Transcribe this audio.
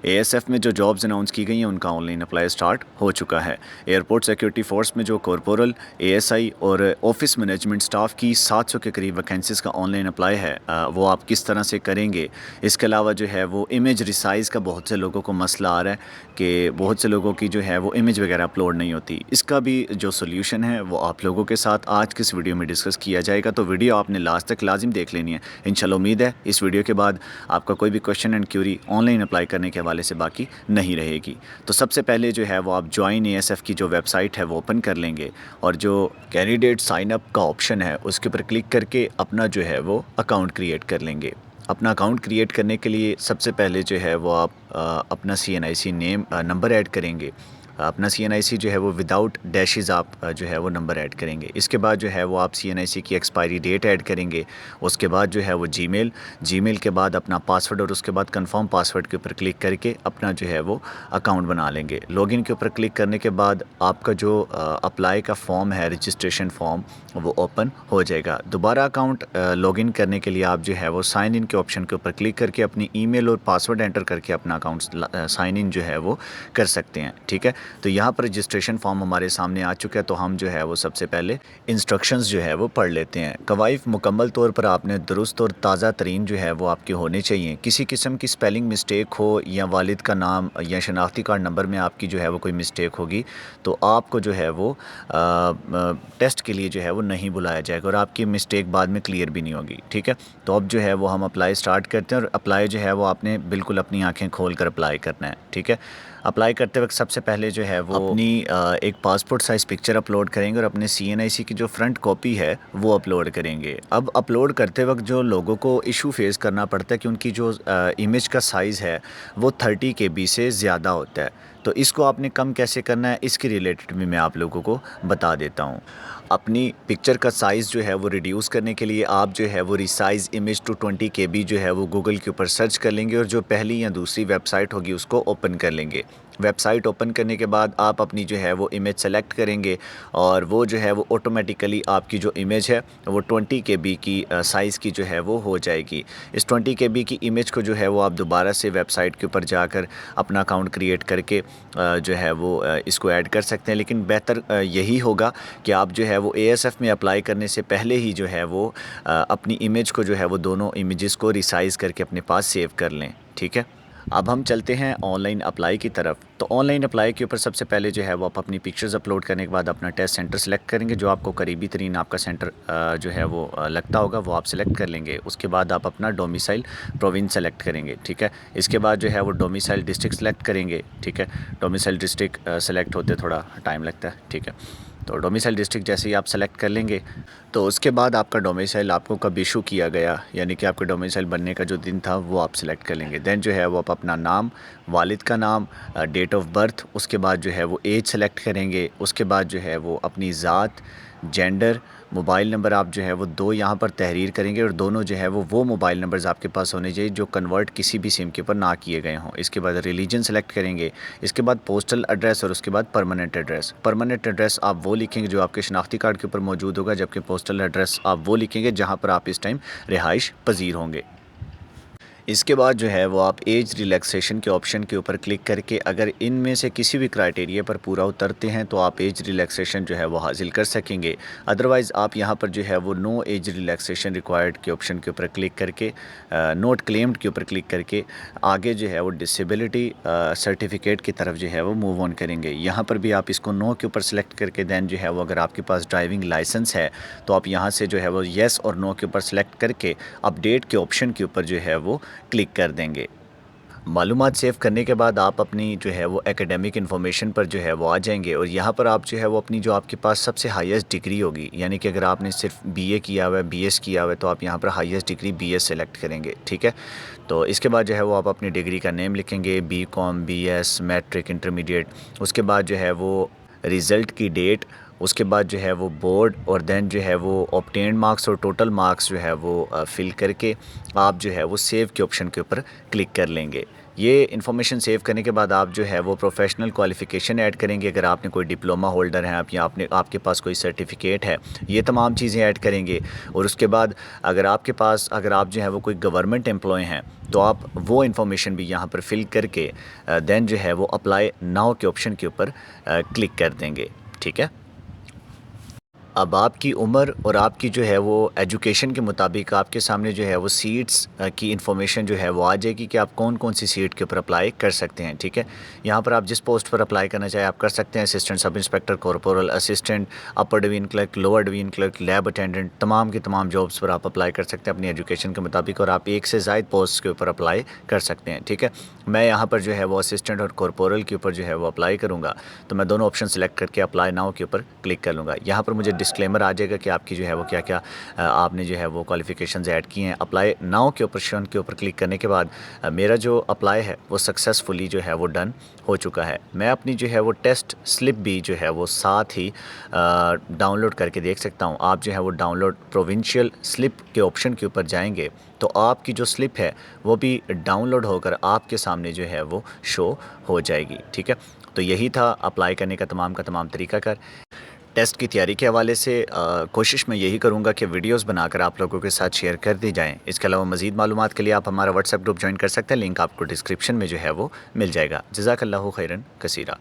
ASF में जो jobs announce की गई हैं उनका ऑनलाइन अप्लाई स्टार्ट हो चुका है। एयरपोर्ट सिक्योरिटी फोर्स में जो कॉर्पोरल, ASI और ऑफिस मैनेजमेंट स्टाफ की 700 के करीब वैकेंसीज़ का ऑनलाइन अप्लाई है। वो आप किस तरह से करेंगे। इसके अलावा जो है वो इमेज रिसाइज़ का बहुत से लोगों को मसला आ रहा है कि बहुत से लोगों की जो है वो इमेज वगैरह अपलोड नहीं होती। इसका भी जो सोल्यूशन है वो आप लोगों के साथ आज की इस वीडियो में डिस्कस किया जाएगा, तो वीडियो आपने लास्ट तक लाजिम देख लेनी है। इंशाल्लाह उम्मीद है इस वीडियो के बाद आपका कोई भी question and query online apply करने के हवाले से बाकी नहीं रहेगी। तो सबसे पहले जो है वो आप ज्वाइन ASF की जो वेबसाइट है वो ओपन कर लेंगे और जो कैंडिडेट साइन अप का ऑप्शन है उसके ऊपर क्लिक करके अपना जो है वो अकाउंट क्रिएट कर लेंगे। अपना अकाउंट क्रिएट करने के लिए सबसे पहले जो है वो आप अपना CNIC नेम नंबर ऐड करेंगे। अपना CNIC जो है वो विदाउट डैशेज़ आप जो है वो नंबर ऐड करेंगे। इसके बाद जो है वो आप CNIC की एक्सपायरी डेट ऐड करेंगे। उसके बाद जो है वो जीमेल के बाद अपना पासवर्ड और उसके बाद कंफर्म पासवर्ड के ऊपर क्लिक करके अपना जो है वो अकाउंट बना लेंगे। लॉगिन के ऊपर क्लिक करने के बाद आपका जो अप्लाई का फॉर्म है, रजिस्ट्रेशन फॉर्म, वो ओपन हो जाएगा। दोबारा अकाउंट लॉगिन करने के लिए आप जो है वो साइन इन के ऑप्शन के ऊपर क्लिक करके अपनी ईमेल और पासवर्ड एंटर करके अपना अकाउंट साइन इन जो है वो कर सकते हैं। ठीक है, तो यहाँ पर रजिस्ट्रेशन फॉर्म हमारे सामने आ चुका है, तो हम जो है वो सबसे पहले इंस्ट्रक्शंस जो है वो पढ़ लेते हैं। कवाइफ मुकम्मल तौर पर आपने दुरुस्त और ताज़ा तरीन जो है वो आपके होने चाहिए। किसी किस्म की स्पेलिंग मिस्टेक हो या वालिद का नाम या शनाख्ती कार्ड नंबर में आपकी जो है वो कोई मिस्टेक होगी तो आपको जो है वो टेस्ट के लिए जो है वो नहीं बुलाया जाएगा और आपकी मिस्टेक बाद में क्लियर भी नहीं होगी। ठीक है, तो अब जो है वो हम अप्लाई स्टार्ट करते हैं और अप्लाई जो है वो आपने बिल्कुल अपनी आंखें खोल कर अप्लाई करना है। ठीक है, अप्लाई करते वक्त सबसे पहले जो है वो अपनी एक पासपोर्ट साइज़ पिक्चर अपलोड करेंगे और अपने CNIC की जो फ्रंट कॉपी है वो अपलोड करेंगे। अब अपलोड करते वक्त जो लोगों को इशू फेस करना पड़ता है कि उनकी जो इमेज का साइज़ है वो 30 KB से ज़्यादा होता है, तो इसको आपने कम कैसे करना है इसके रिलेटेड भी मैं आप लोगों को बता देता हूँ। अपनी पिक्चर का साइज़ जो है वो रिड्यूस करने के लिए आप जो है वो रिसाइज़ इमेज टू 20 KB जो है वो गूगल के ऊपर सर्च कर लेंगे और जो पहली या दूसरी वेबसाइट होगी उसको ओपन कर लेंगे। वेबसाइट ओपन करने के बाद आप अपनी जो है वो इमेज सेलेक्ट करेंगे और वो जो है वो ऑटोमेटिकली आपकी जो इमेज है वो 20 KB की साइज़ की जो है वो हो जाएगी। इस 20 KB की इमेज को जो है वो आप दोबारा से वेबसाइट के ऊपर जाकर अपना अकाउंट क्रिएट करके जो है वो इसको ऐड कर सकते हैं, लेकिन बेहतर यही होगा कि आप जो है वो ASF में अप्लाई करने से पहले ही जो है वो अपनी इमेज को जो है वो दोनों इमेजेस को रिसाइज़ करके अपने पास सेव कर लें। ठीक है, अब हम चलते हैं ऑनलाइन अप्लाई की तरफ। तो ऑनलाइन अप्लाई के ऊपर सबसे पहले जो है वो आप अपनी पिक्चर्स अपलोड करने के बाद अपना टेस्ट सेंटर सेलेक्ट करेंगे। जो आपको करीबी तरीन आपका सेंटर जो है वो लगता होगा वो आप सेलेक्ट कर लेंगे। उसके बाद आप अपना डोमिसाइल प्रोविंस सेलेक्ट करेंगे। ठीक है, इसके बाद जो है वो डोमिसाइल डिस्ट्रिक्ट सेलेक्ट करेंगे। ठीक है, डोमिसाइल डिस्ट्रिक्ट सेलेक्ट होते थोड़ा टाइम लगता है। ठीक है, तो डोमिसाइल डिस्ट्रिक्ट जैसे ही आप सेलेक्ट कर लेंगे तो उसके बाद आपका डोमिसाइल आपको कब इशू किया गया, यानी कि आपका डोमिसाइल बनने का जो दिन था वो आप सेलेक्ट कर लेंगे। देन जो है वो आप अपना नाम, वालिद का नाम, डेट ऑफ बर्थ, उसके बाद जो है वो एज सेलेक्ट करेंगे। उसके बाद जो है वो अपनी ज़ात, जेंडर, मोबाइल नंबर आप जो है वो 2 यहाँ पर तहरीर करेंगे और दोनों जो है वो मोबाइल नंबर्स आपके पास होने चाहिए जो कन्वर्ट किसी भी सिम के ऊपर ना किए गए हों। इसके बाद रिलीजन सेलेक्ट करेंगे। इसके बाद पोस्टल एड्रेस और उसके बाद परमानेंट एड्रेस। परमानेंट एड्रेस आप वो लिखेंगे जो आपके शनाख्ती कार्ड के ऊपर मौजूद होगा, जबकि पोस्टल एड्रेस आप वो लिखेंगे जहाँ पर आप इस टाइम रिहाइश पजीर होंगे। इसके बाद जो है वो आप एज रिलैक्सेशन के ऑप्शन के ऊपर क्लिक करके अगर इनमें से किसी भी क्राइटेरिया पर पूरा उतरते हैं तो आप एज रिलैक्सेशन जो है वो हासिल कर सकेंगे। अदरवाइज़ आप यहाँ पर जो है वो नो एज रिलैक्सेशन रिक्वायर्ड के ऑप्शन के ऊपर क्लिक करके नोट क्लेम्ड के ऊपर क्लिक करके आगे जो है वो डिसेबिलिटी सर्टिफिकेट की तरफ जो है वो मूव ऑन करेंगे। यहाँ पर भी आप इसको नो के ऊपर सेलेक्ट करके दैन जो है वो अगर आपके पास ड्राइविंग लाइसेंस है तो आप यहाँ से जो है वो येस और नो के ऊपर सेलेक्ट करके अपडेट के ऑप्शन के ऊपर जो है वो क्लिक कर देंगे। मालूमात सेव करने के बाद आप अपनी जो है वो एकेडमिक इन्फॉर्मेशन पर जो है वो आ जाएंगे और यहाँ पर आप जो है वो अपनी जो आपके पास सबसे हाईएस्ट डिग्री होगी, यानी कि अगर आपने सिर्फ BA किया हुआ है, BS किया हुआ है, तो आप यहाँ पर हाईएस्ट डिग्री BS सेलेक्ट करेंगे। ठीक है, तो इसके बाद जो है वो आप अपनी डिग्री का नेम लिखेंगे, BCom, BS, मैट्रिक, इंटरमीडिएट। उसके बाद जो है वो रिज़ल्ट की डेट, उसके बाद जो है वो बोर्ड और देन जो है वो ऑब्टेन्ड मार्क्स और टोटल मार्क्स जो है वो फिल करके आप जो है वो सेव के ऑप्शन के ऊपर क्लिक कर लेंगे। یہ انفارمیشن سیو کرنے کے بعد آپ جو ہے وہ پروفیشنل کوالیفیکیشن ایڈ کریں گے، اگر آپ نے کوئی ڈپلوما ہولڈر ہیں آپ، یا آپ کے پاس کوئی سرٹیفکیٹ ہے، یہ تمام چیزیں ایڈ کریں گے. اور اس کے بعد اگر آپ جو ہے وہ کوئی گورنمنٹ امپلائی ہیں تو آپ وہ انفارمیشن بھی یہاں پر فل کر کے دین جو ہے وہ اپلائی ناؤ کے آپشن کے اوپر کلک کر دیں گے. ٹھیک ہے. اب آپ کی عمر اور آپ کی جو ہے وہ ایجوکیشن کے مطابق آپ کے سامنے جو ہے وہ سیٹس کی انفارمیشن جو ہے وہ آ جائے گی کہ آپ کون کون سی سیٹ کے اوپر اپلائی کر سکتے ہیں. ٹھیک ہے. یہاں پر آپ جس پوسٹ پر اپلائی کرنا چاہیں آپ کر سکتے ہیں. Assistant sub inspector, corporal assistant, upper division clerk, lower division clerk, lab attendant, تمام کی تمام جابس پر آپ اپلائی کر سکتے ہیں اپنی ایجوکیشن کے مطابق، اور آپ ایک سے زائد پوسٹ کے اوپر اپلائی کر سکتے ہیں. ٹھیک ہے. میں یہاں پر جو ہے وہ اسسٹنٹ اور کورپورل کے اوپر جو ہے وہ اپلائی کروں گا، تو میں دونوں آپشن سلیکٹ کر کے اپلائی ناؤ کے اوپر کلک کر لوں گا. یہاں پر مجھے ڈسکلیمر آ جائے گا کہ آپ کی جو ہے وہ کیا کیا آپ نے جو ہے وہ کوالیفیکیشنز ایڈ کی ہیں. اپلائی ناؤ کے آپشن کے اوپر کلک کرنے کے بعد میرا جو اپلائی ہے وہ سکسیزفلی جو ہے وہ ڈن ہو چکا ہے. میں اپنی جو ہے وہ ٹیسٹ سلپ بھی جو ہے وہ ساتھ ہی ڈاؤن لوڈ کر کے دیکھ سکتا ہوں. آپ جو ہے وہ ڈاؤن لوڈ پروونشل سلپ کے آپشن کے اوپر جائیں گے تو آپ کی جو سلپ ہے وہ بھی ڈاؤن لوڈ ہو کر آپ کے سامنے جو ہے وہ شو ہو جائے گی. ٹھیک ہے. تو یہی تھا اپلائی کرنے کا تمام طریقہ کار. ٹیسٹ کی تیاری کے حوالے سے کوشش میں یہی کروں گا کہ ویڈیوز بنا کر آپ لوگوں کے ساتھ شیئر کر دی جائیں. اس کے علاوہ مزید معلومات کے لیے آپ ہمارا واٹس ایپ گروپ جوائن کر سکتے ہیں. لنک آپ کو ڈسکرپشن میں جو ہے وہ مل جائے گا. جزاک اللہ خیرن کثیرہ.